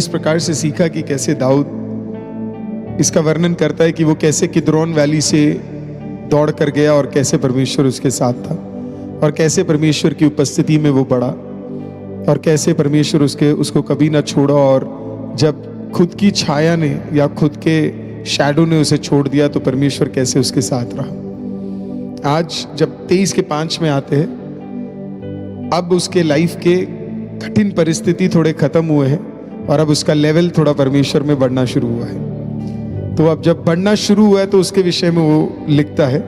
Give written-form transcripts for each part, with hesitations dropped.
इस प्रकार से सीखा कि कैसे दाऊद इसका वर्णन करता है कि वो कैसे किद्रोन वैली से दौड़ कर गया और कैसे परमेश्वर उसके साथ था और कैसे परमेश्वर की उपस्थिति में वो बढ़ा और कैसे परमेश्वर उसको कभी ना छोड़ा। और जब खुद की छाया ने या खुद के शैडो ने उसे छोड़ दिया तो परमेश्वर कैसे उसके साथ रहा। आज जब 23/5 में आते हैं, अब उसके लाइफ के कठिन परिस्थिति थोड़े खत्म हुए हैं और अब उसका लेवल थोड़ा परमेश्वर में बढ़ना शुरू हुआ है। तो अब जब बढ़ना शुरू हुआ है तो उसके विषय में वो लिखता है,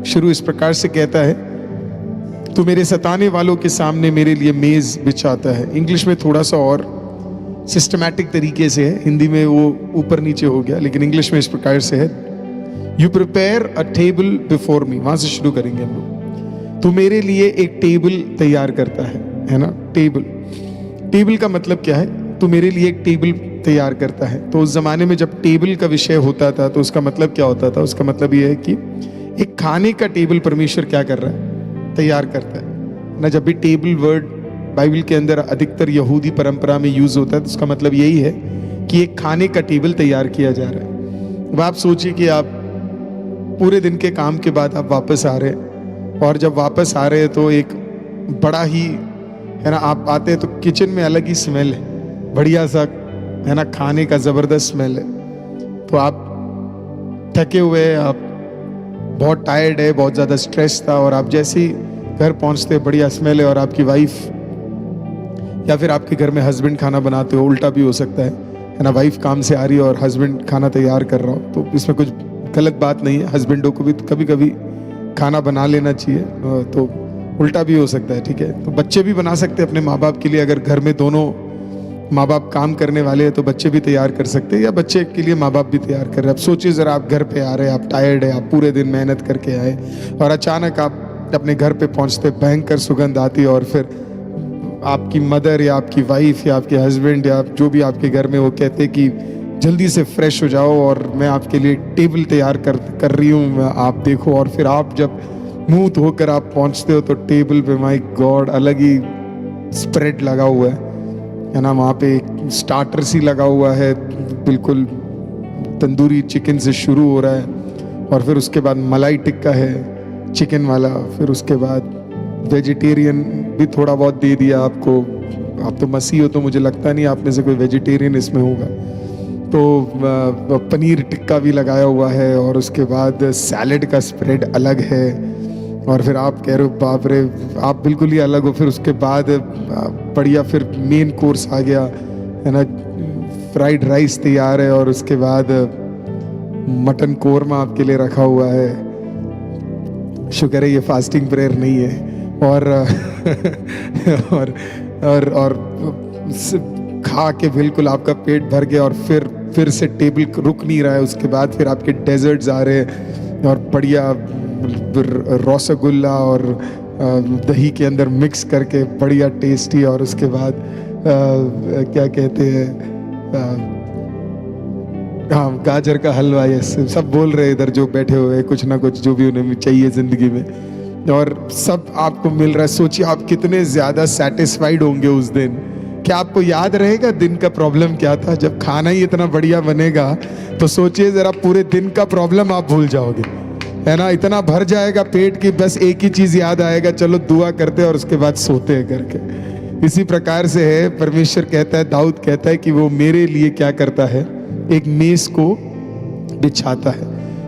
शुरू इस प्रकार से कहता है, तू मेरे सताने वालों के सामने मेरे लिए मेज बिछाता है। इंग्लिश में थोड़ा सा और सिस्टमैटिक तरीके से है, हिंदी में वो ऊपर नीचे हो गया, लेकिन इंग्लिश में इस प्रकार से है, you prepare a table before मी। वहां से शुरू करेंगे हम लोग। तू मेरे लिए एक टेबल तैयार करता है ना। टेबल का मतलब क्या है? तू मेरे लिए एक टेबल तैयार करता है। तो उस जमाने में जब टेबल का विषय होता था तो उसका मतलब क्या होता था? उसका मतलब ये है कि एक खाने का टेबल परमेश्वर क्या कर रहा है? तैयार करता है ना। जब भी टेबल वर्ड बाइबल के अंदर अधिकतर यहूदी परंपरा में यूज होता है तो उसका मतलब यही है कि एक खाने का टेबल तैयार किया जा रहा है। अब आप सोचिए कि आप पूरे दिन के काम के बाद आप वापस आ रहे हैं और जब वापस आ रहे हैं तो एक बड़ा ही है ना, आप आते हैं तो किचन में अलग ही स्मेल है, बढ़िया सा है ना, खाने का जबरदस्त स्मेल है। तो आप थके हुए हैं, आप बहुत टायर्ड है, बहुत ज्यादा स्ट्रेस था और आप जैसे ही घर पहुंचते बढ़िया स्मेल है और आपकी वाइफ या फिर आपके घर में हस्बैंड खाना बनाते हो, उल्टा भी हो सकता है ना, वाइफ काम से आ रही है और हस्बैंड खाना तैयार कर रहा हो, तो इसमें कुछ गलत बात नहीं है। हस्बैंडों को भी कभी कभी खाना बना लेना चाहिए, तो उल्टा भी हो सकता है, ठीक है। तो बच्चे भी बना सकते हैं अपने माँ बाप के लिए, अगर घर में दोनों माँ बाप काम करने वाले हैं तो बच्चे भी तैयार कर सकते हैं या बच्चे के लिए माँ बाप भी तैयार कर रहे हैं। अब सोचिए जरा, आप घर पे आ रहे हैं, आप टायर्ड है, आप पूरे दिन मेहनत करके आए और अचानक आप अपने घर पे पहुंचते, भयंकर सुगंध आती है और फिर आपकी मदर या आपकी वाइफ या आपके हस्बैंड या जो भी आपके घर में, वो कहते कि जल्दी से फ्रेश हो जाओ और मैं आपके लिए टेबल तैयार कर रही हूँ, आप देखो। और फिर आप जब मुंह धोकर आप पहुंचते हो तो टेबल पे माय गॉड अलग ही स्प्रेड लगा हुआ है ना। वहाँ पे एक स्टार्टर सी लगा हुआ है, बिल्कुल तंदूरी चिकन से शुरू हो रहा है और फिर उसके बाद मलाई टिक्का है चिकन वाला, फिर उसके बाद वेजिटेरियन भी थोड़ा बहुत दे दिया आपको। आप तो मसीह हो तो मुझे लगता नहीं आप में से कोई वेजिटेरियन इसमें होगा। तो पनीर टिक्का भी लगाया हुआ है और उसके बाद सैलेड का स्प्रेड अलग है और फिर आप कह रहे हो बाप रे, आप बिल्कुल ही अलग हो। फिर उसके बाद बढ़िया फिर मेन कोर्स आ गया है ना, फ्राइड राइस तैयार है और उसके बाद मटन कोरमा आपके लिए रखा हुआ है। शुक्र है ये फास्टिंग प्रेयर नहीं है। और और खा के बिल्कुल आपका पेट भर गया और फिर से टेबल रुक नहीं रहा है। उसके बाद फिर आपके डेजर्ट्स आ रहे हैं और बढ़िया रसगुल्ला और दही के अंदर मिक्स करके बढ़िया टेस्टी। और उसके बाद क्या कहते हैं, हाँ, गाजर का हलवा। ये सब बोल रहे इधर जो बैठे हुए हैं, कुछ ना कुछ जो भी उन्हें चाहिए जिंदगी में, और सब आपको मिल रहा है। सोचिए आप कितने ज्यादा सेटिस्फाइड होंगे उस दिन। क्या आपको याद रहेगा दिन का प्रॉब्लम क्या था? जब खाना ही इतना बढ़िया बनेगा तो सोचिए जरा, पूरे दिन का प्रॉब्लम आप भूल जाओगे, है ना। इतना भर जाएगा पेट की बस एक ही चीज याद आएगा, चलो दुआ करते और उसके बाद सोते हैं करके। इसी प्रकार से है, परमेश्वर कहता है, दाऊद कहता है कि वो मेरे लिए क्या करता है? एक मेज को बिछाता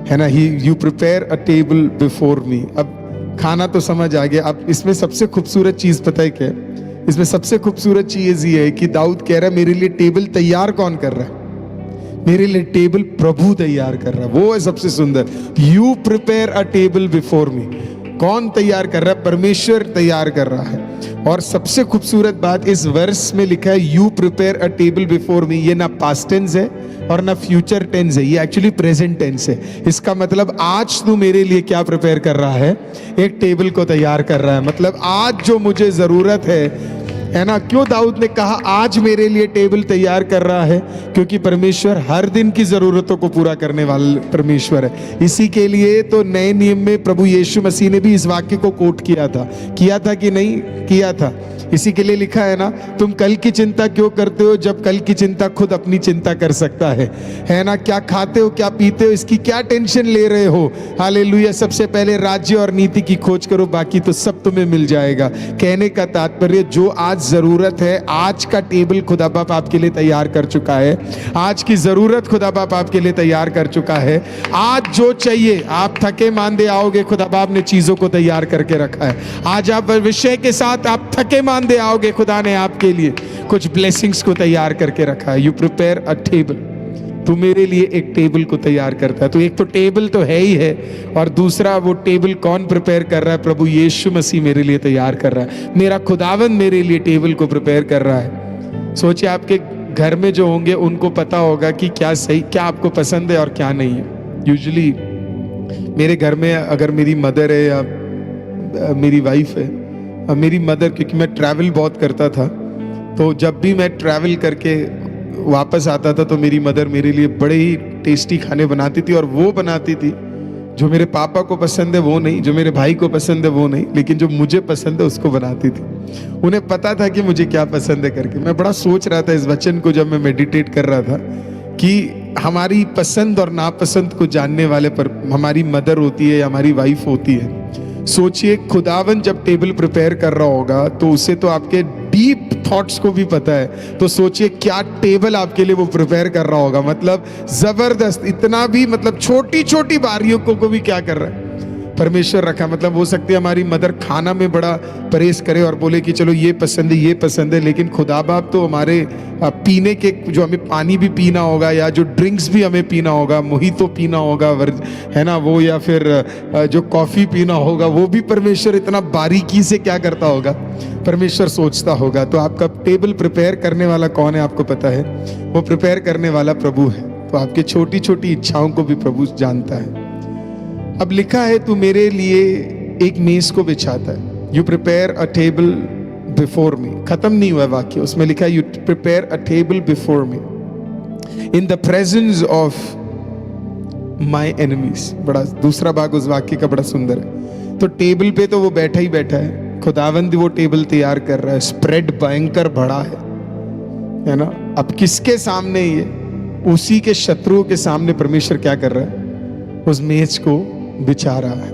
है ना। You prepare a table before मी। अब खाना तो समझ आ गया। अब इसमें सबसे खूबसूरत चीज पता है क्या है? इसमें सबसे खूबसूरत चीज ये है कि दाऊद कह रहा है मेरे लिए टेबल तैयार कौन कर रहा है? मेरे लिए टेबल प्रभु तैयार कर रहा है, वो है सबसे सुंदर। You prepare a table before मी। कौन तैयार कर रहा है? परमेश्वर तैयार कर रहा है। और सबसे खूबसूरत बात इस वर्स में लिखा है, you prepare a table before मी। ये ना पास्ट टेंस है और ना फ्यूचर टेंस है, ये एक्चुअली प्रेजेंट टेंस है। इसका मतलब आज तू मेरे लिए क्या प्रिपेयर कर रहा है? एक टेबल को तैयार कर रहा है। मतलब आज जो मुझे जरूरत है है ना। क्यों दाऊद ने कहा आज मेरे लिए टेबल तैयार कर रहा है? क्योंकि परमेश्वर हर दिन की जरूरतों को पूरा करने वाला परमेश्वर है। इसी के लिए तो नए नियम में प्रभु यीशु मसीह ने भी इस वाक्य को कोट किया था कि नहीं किया था? इसी के लिए लिखा है ना, तुम कल की चिंता क्यों करते हो जब कल की चिंता खुद अपनी चिंता कर सकता है ना। क्या खाते हो, क्या पीते हो, इसकी क्या टेंशन ले रहे हो? हालेलुया। सबसे पहले राज्य और नीति की खोज करो, बाकी तो सब तुम्हें मिल जाएगा। कहने का तात्पर्य, जो आज जरूरत है, आज का टेबल खुदा बाप आपके लिए तैयार कर चुका है। आज की जरूरत खुदा बाप आपके लिए तैयार कर चुका है। आज जो चाहिए, आप थके मांदे आओगे, खुदा बाप ने चीजों को तैयार करके रखा है। आज आप विषय के साथ आप थके मांदे आओगे, खुदा ने आपके लिए कुछ ब्लेसिंग्स को तैयार करके रखा है। यू प्रिपेयर अ टेबल, तू मेरे लिए एक टेबल को तैयार करता है। तो एक तो टेबल तो है ही है, और दूसरा वो टेबल कौन प्रिपेयर कर रहा है? प्रभु यीशु मसीह मेरे लिए तैयार कर रहा है। मेरा खुदावंद मेरे लिए टेबल को प्रिपेयर कर रहा है। सोचिए, आपके घर में जो होंगे उनको पता होगा कि क्या सही, क्या आपको पसंद है और क्या नहीं है। यूजुअली मेरे घर में अगर मेरी मदर है या मेरी वाइफ है, मेरी मदर, क्योंकि मैं ट्रैवल बहुत करता था, तो जब भी मैं ट्रैवल करके वापस आता था तो मेरी मदर मेरे लिए बड़े ही टेस्टी खाने बनाती थी। और वो बनाती थी जो मेरे पापा को पसंद है वो नहीं, जो मेरे भाई को पसंद है वो नहीं, लेकिन जो मुझे पसंद है उसको बनाती थी। उन्हें पता था कि मुझे क्या पसंद है करके। मैं बड़ा सोच रहा था इस वचन को जब मैं मेडिटेट कर रहा था, कि हमारी पसंद और नापसंद को जानने वाले पर हमारी मदर होती है या हमारी वाइफ होती है। सोचिए, खुदावन जब टेबल प्रिपेयर कर रहा होगा तो उसे तो आपके डीप थॉट्स को भी पता है। तो सोचिए क्या टेबल आपके लिए वो प्रिपेयर कर रहा होगा। मतलब जबरदस्त, इतना भी, मतलब छोटी छोटी बारियों को भी क्या कर रहा है परमेश्वर रखा। मतलब हो सकती है हमारी मदर खाना में बड़ा परहेज करे और बोले कि चलो ये पसंद है ये पसंद है, लेकिन खुदा बाप तो हमारे पीने के, जो हमें पानी भी पीना होगा या जो ड्रिंक्स भी हमें पीना होगा, मोहितो पीना होगा, है ना वो, या फिर जो कॉफ़ी पीना होगा, वो भी परमेश्वर इतना बारीकी से क्या करता होगा, परमेश्वर सोचता होगा। तो आपका टेबल प्रिपेयर करने वाला कौन है आपको पता है? वो प्रिपेयर करने वाला प्रभु है। तो आपके छोटी छोटी इच्छाओं को भी प्रभु जानता है। अब लिखा है, तू मेरे लिए एक मेज को बिछाता है। You prepare a table before मी। खत्म नहीं हुआ वाक्य, उसमें लिखा है you prepare a table before me in the presence of my enemies. बड़ा दूसरा भाग उस वाक्य का बड़ा सुंदर है। तो टेबल पे तो वो बैठा ही बैठा है, खुदावंद वो टेबल तैयार कर रहा है। स्प्रेड भयंकर बड़ा है ना। अब किसके सामने? ये उसी के शत्रुओं के सामने परमेश्वर क्या कर रहा है? उस मेज को बिछा रहा है।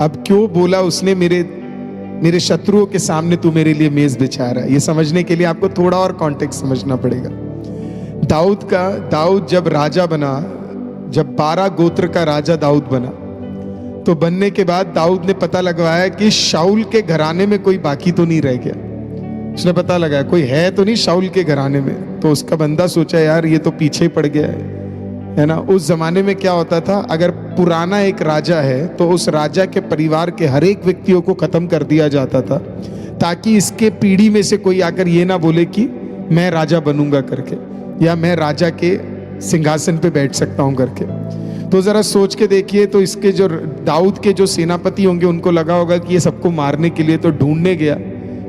अब क्यों बोला उसने मेरे शत्रुओं के सामने तू मेरे लिए मेज बिछा रहा है? ये समझने के लिए आपको थोड़ा और कॉन्टेक्स्ट समझना पड़ेगा। दाऊद जब राजा बना, जब 12 गोत्र का राजा दाऊद बना, तो बनने के बाद दाऊद ने पता लगवाया कि शाऊल के घराने में कोई बाकी तो नहीं रह गया। उसने पता लगाया कोई है तो नहीं शाऊल के घराने में। तो उसका बंदा सोचा यार ये तो पीछे ही पड़ गया है ना। उस जमाने में क्या होता था, अगर पुराना एक राजा है तो उस राजा के परिवार के हर एक व्यक्तियों को खत्म कर दिया जाता था, ताकि इसके पीढ़ी में से कोई आकर ये ना बोले कि मैं राजा बनूंगा करके, या मैं राजा के सिंहासन पे बैठ सकता हूं करके। तो जरा सोच के देखिए, तो इसके जो दाऊद के जो सेनापति होंगे उनको लगा होगा कि ये सबको मारने के लिए तो ढूंढने गया।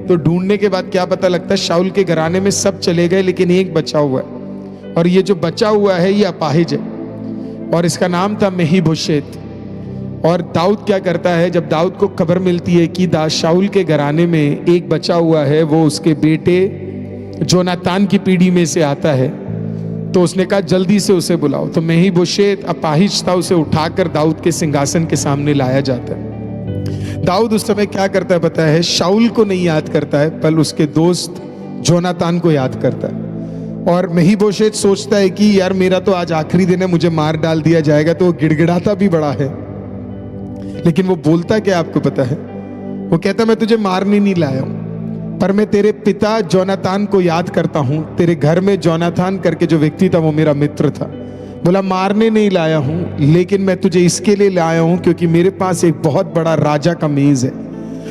तो ढूंढने के बाद क्या पता लगता है शाऊल के घराने में सब चले गए, लेकिन एक बचा हुआ है, और ये जो बचा हुआ है ये अपाहिज है, और इसका नाम था मेहीबोशेत। और दाऊद क्या करता है, जब दाऊद को खबर मिलती है कि शाऊल के घराने में एक बचा हुआ है, वो उसके बेटे जोनातान की पीढ़ी में से आता है, तो उसने कहा जल्दी से उसे बुलाओ। तो मेहीबोशेत अपाहिज था, उसे उठाकर दाऊद के सिंहासन के सामने लाया जाता है। दाऊद उस समय क्या करता है पता है? शाऊल को नहीं याद करता है, पर उसके दोस्त जोनातान को याद करता है। और मेहीबोशेत सोचता है कि यार मेरा तो आज आखिरी दिन है, मुझे मार डाल दिया जाएगा। तो वो गिड़गिड़ाता भी बड़ा है, लेकिन वो बोलता क्या आपको पता है? वो कहता मैं तुझे मारने नहीं लाया हूं, पर मैं तेरे पिता जोनातान को याद करता हूं। तेरे घर में जोनातान करके जो व्यक्ति था वो मेरा मित्र था। बोला मारने नहीं लाया हूं, लेकिन मैं तुझे इसके लिए लाया हूं क्योंकि मेरे पास एक बहुत बड़ा राजा का मेज है,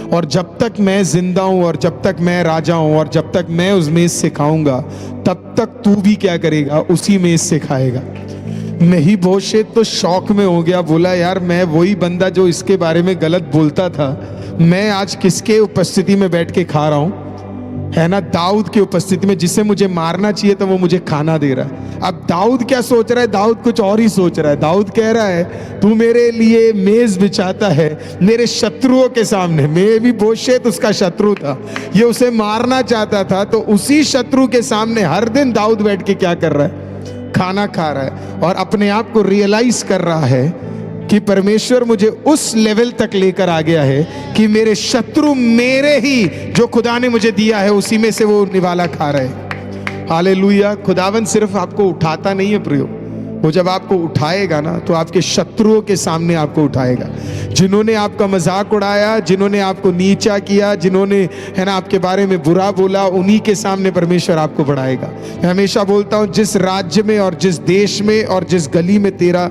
और जब तक मैं जिंदा हूं और जब तक मैं राजा हूं और जब तक मैं उस मेज से खाऊंगा, तब तक तू भी क्या करेगा? उसी मेज से खाएगा। मेहीबोशेत तो शौक में हो गया, बोला यार मैं वही बंदा जो इसके बारे में गलत बोलता था, मैं आज किसके उपस्थिति में बैठ के खा रहा हूं? है ना, दाऊद की उपस्थिति में, जिसे मुझे मारना चाहिए तो वो मुझे खाना दे रहा है। अब दाऊद क्या सोच रहा है? दाऊद कुछ और ही सोच रहा है। दाऊद कह रहा है तू मेरे लिए मेज बिछाता है मेरे शत्रुओं के सामने। मैं भी बोशेत उसका शत्रु था, ये उसे मारना चाहता था, तो उसी शत्रु के सामने हर दिन दाऊद बैठ के क्या कर रहा है? खाना खा रहा है, और अपने आप को रियलाइज कर रहा है कि परमेश्वर मुझे उस लेवल तक लेकर आ गया है कि मेरे शत्रु मेरे ही, जो खुदा ने मुझे दिया है उसी में से वो निवाला खा रहे हैं। हालेलुया। खुदावन सिर्फ आपको उठाता नहीं है प्रियो, वो जब आपको उठाएगा ना तो आपके शत्रुओं के सामने आपको उठाएगा। जिन्होंने आपका मजाक उड़ाया, जिन्होंने आपको नीचा किया, जिन्होंने है ना आपके बारे में बुरा बोला, उन्हीं के सामने परमेश्वर आपको बढ़ाएगा। मैं हमेशा बोलता हूं, जिस राज्य में और जिस देश में और जिस गली में तेरा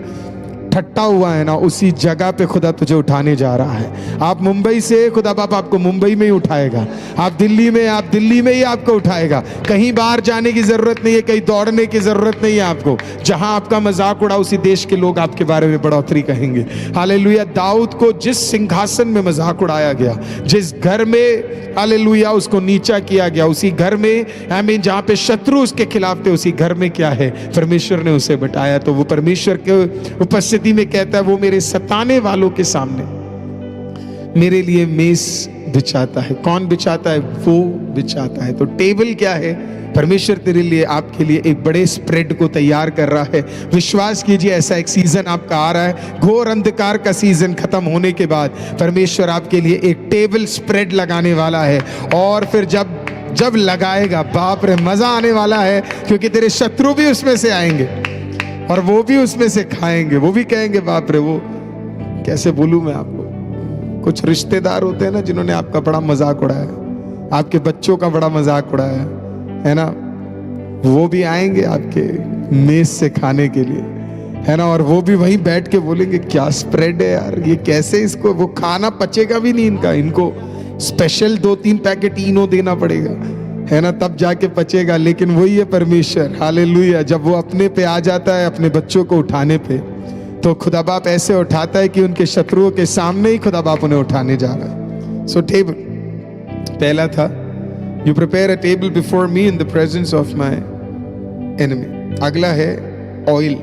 ठट्टा हुआ है ना, उसी जगह पे खुदा तुझे उठाने जा रहा है। आप मुंबई से, खुदा बाप आपको मुंबई में ही उठाएगा। आप दिल्ली में ही आपको उठाएगा। कहीं बाहर जाने की जरूरत नहीं है, कहीं दौड़ने की जरूरत नहीं है आपको। जहां आपका मजाक उड़ा उसी देश के लोग आपके बारे में बढ़ोतरी कहेंगे। हालेलुया। दाऊद को जिस सिंहासन में मजाक उड़ाया गया, जिस घर में हालेलुया उसको नीचा किया गया, उसी घर में आमीन जहां पे शत्रु उसके खिलाफ थे, उसी घर में क्या है? परमेश्वर ने उसे बिठाया। तो वो परमेश्वर के उपस्थिति में कहता है, वो मेरे सताने वालों के सामने मेरे लिए मेज बिछाता है। कौन बिछाता है? वो बिछाता है। तो टेबल क्या है? परमेश्वर तेरे लिए, आपके लिए एक बड़े स्प्रेड को तैयार कर रहा है। विश्वास कीजिए, ऐसा एक सीजन आपका आ रहा है। घोर अंधकार का सीजन खत्म होने के बाद परमेश्वर आपके लिए एक टेबल स्प्रेड लगाने वाला है। और फिर जब लगाएगा, बाप रे, मजा आने वाला है, क्योंकि तेरे शत्रु भी उसमें से आएंगे और वो भी उसमें से खाएंगे। वो भी कहेंगे, बाप रे, वो कैसे बोलूं मैं आपको, कुछ रिश्तेदार होते हैं ना जिन्होंने आपका बड़ा मजाक उड़ाया, आपके बच्चों का बड़ा मजाक उड़ाया है ना, वो भी आएंगे आपके मेज से खाने के लिए, है ना। और वो भी वहीं बैठ के बोलेंगे, क्या स्प्रेड है यार, ये कैसे, इसको वो खाना पचेगा भी नहीं इनको स्पेशल 2-3 पैकेट इनो देना पड़ेगा, है ना, तब जाके पचेगा। लेकिन वही है परमेश्वर, हालेलुया। जब वो अपने पे आ जाता है, अपने बच्चों को उठाने पे, तो खुदा बाप ऐसे उठाता है कि उनके शत्रुओं के सामने ही खुदा बाप उन्हें उठाने जा रहा है। सो टेबल पहला था, you prepare a table before me in the presence of my enemy. अगला है ऑयल।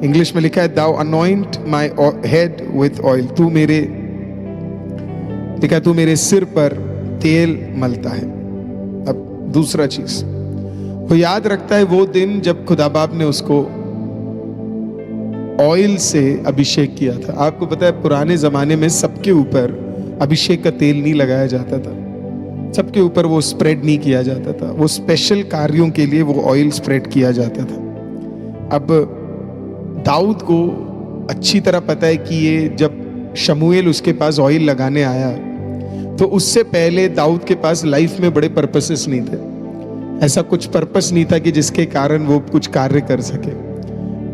इंग्लिश में लिखा है, thou anoint my head with oil. तू मेरे, लिखा तू मेरे सिर पर तेल मलता है। अब दूसरा चीज वो याद रखता है, वो दिन जब खुदा बाप ने उसको ऑयल से अभिषेक किया था। आपको पता है, पुराने जमाने में सबके ऊपर अभिषेक का तेल नहीं लगाया जाता था, सबके ऊपर वो स्प्रेड नहीं किया जाता था। वो स्पेशल कार्यों के लिए वो ऑयल स्प्रेड किया जाता था। अब दाऊद को अच्छी तरह पता है कि ये जब शमूएल उसके पास ऑयल लगाने आया, तो उससे पहले दाऊद के पास लाइफ में बड़े पर्पसेस नहीं थे। ऐसा कुछ पर्पस नहीं था कि जिसके कारण वो कुछ कार्य कर सके,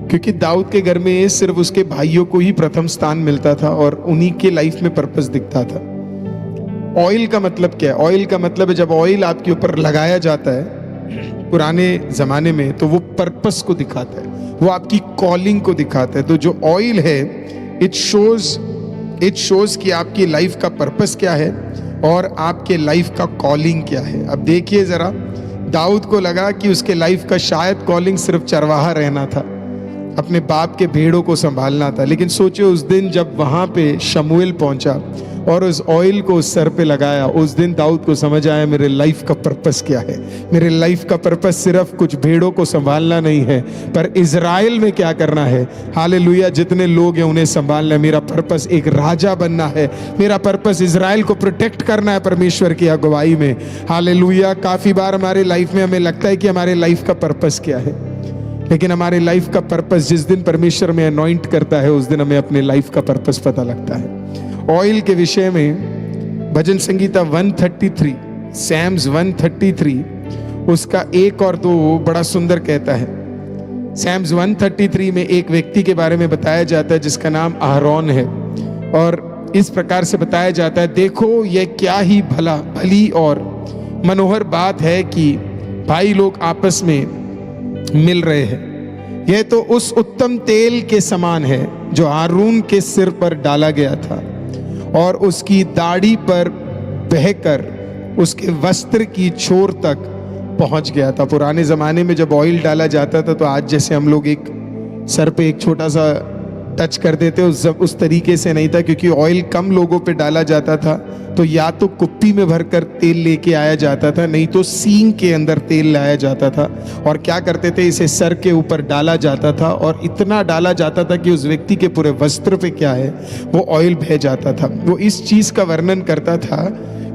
क्योंकि दाऊद के घर में सिर्फ उसके भाइयों को ही प्रथम स्थान मिलता था और उन्हीं के लाइफ में पर्पस दिखता था। ऑयल का मतलब क्या है? ऑयल का मतलब है, जब ऑयल आपके ऊपर लगाया जाता है पुराने जमाने में, तो वो पर्पस को दिखाता है, वो आपकी कॉलिंग को दिखाता है। तो जो ऑयल है, इट शोज कि आपकी लाइफ का पर्पस क्या है और आपके लाइफ का कॉलिंग क्या है। अब देखिए जरा, दाऊद को लगा कि उसके लाइफ का शायद कॉलिंग सिर्फ चरवाहा रहना था, अपने बाप के भेड़ों को संभालना था। लेकिन सोचिए, उस दिन जब वहां पे शमूएल पहुंचा और उस ऑयल को उस सर पे लगाया, उस दिन दाऊद को समझ आया मेरे लाइफ का पर्पस क्या है। मेरे लाइफ का पर्पस सिर्फ कुछ भेड़ों को संभालना नहीं है, पर इजराइल में क्या करना है। हालेलुया। जितने लोग हैं उन्हें संभालना है। मेरा पर्पस एक राजा बनना है। मेरा पर्पस इजराइल को प्रोटेक्ट करना है परमेश्वर की अगुवाई में। हालेलुया। काफी बार हमारे लाइफ में हमें लगता है कि हमारे लाइफ का पर्पस क्या है, लेकिन हमारे लाइफ का पर्पस जिस दिन परमेश्वर में अनॉइंट करता है, उस दिन हमें अपने लाइफ का पर्पस पता लगता है। ऑयल के विषय में भजन संगीता 133, सैम्स 133, उसका 1 और 2 बड़ा सुंदर कहता है। सैम्स 133 में एक व्यक्ति के बारे में बताया जाता है जिसका नाम आहरोन है, और इस प्रकार से बताया जाता है, देखो यह क्या ही भली और मनोहर बात है कि भाई लोग आपस में मिल रहे हैं। यह तो उस उत्तम तेल के समान है जो हारून के सिर पर डाला गया था और उसकी दाढ़ी पर बहकर उसके वस्त्र की छोर तक पहुंच गया था। पुराने ज़माने में जब ऑयल डाला जाता था तो आज जैसे हम लोग एक सर पे एक छोटा सा टच कर देते, उस तरीके से नहीं था, क्योंकि ऑयल कम लोगों पे डाला जाता था। तो या तो कुप्पी में भरकर तेल लेके आया जाता था, नहीं तो सींग के अंदर तेल लाया जाता था। और क्या करते थे, इसे सर के ऊपर डाला जाता था और इतना डाला जाता था कि उस व्यक्ति के पूरे वस्त्र पे क्या है वो ऑयल बह जाता था। वो इस चीज का वर्णन करता था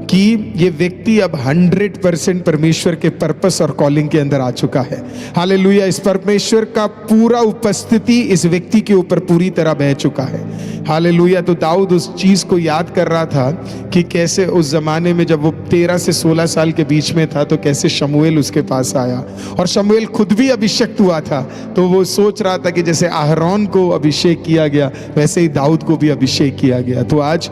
कि ये व्यक्ति अब 100% परमेश्वर के पर्पस और कॉलिंग के अंदर आ चुका है। हालेलुया। इस परमेश्वर का पूरा उपस्थिति इस व्यक्ति के ऊपर पूरी तरह बह चुका है। हालेलुया। तो दाऊद उस चीज को याद कर रहा था कि कैसे उस जमाने में जब वो 13 से 16 साल के बीच में था तो कैसे शमूएल उसके पास आया, और शमूएल खुद भी अभिषेक हुआ था। तो वो सोच रहा था कि जैसे आहरोन को अभिषेक किया गया वैसे ही दाऊद को भी अभिषेक किया गया। तो आज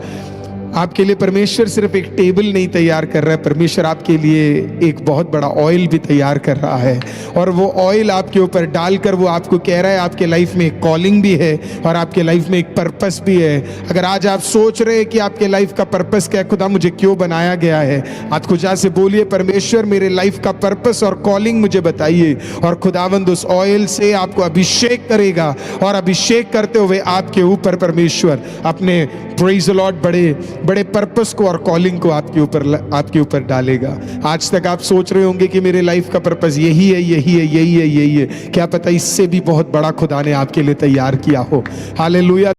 आपके लिए परमेश्वर सिर्फ एक टेबल नहीं तैयार कर रहा है, परमेश्वर आपके लिए एक बहुत बड़ा ऑयल भी तैयार कर रहा है। और वो ऑयल आपके ऊपर डालकर वो आपको कह रहा है आपके लाइफ में एक कॉलिंग भी है और आपके लाइफ में एक पर्पस भी है। अगर आज आप सोच रहे हैं कि आपके लाइफ का पर्पस क्या है, खुदा मुझे क्यों बनाया गया है, आज खुदा से बोलिए परमेश्वर मेरे लाइफ का पर्पस और कॉलिंग मुझे बताइए। और खुदावंद उस ऑयल से आपको अभिषेक करेगा और अभिषेक करते हुए आपके ऊपर परमेश्वर अपने प्रेज द लॉर्ड बड़े पर्पस को और कॉलिंग को आपके ऊपर डालेगा। आज तक आप सोच रहे होंगे कि मेरे लाइफ का पर्पस यही है। क्या पता इससे भी बहुत बड़ा खुदा ने आपके लिए तैयार किया हो। हालेलुया।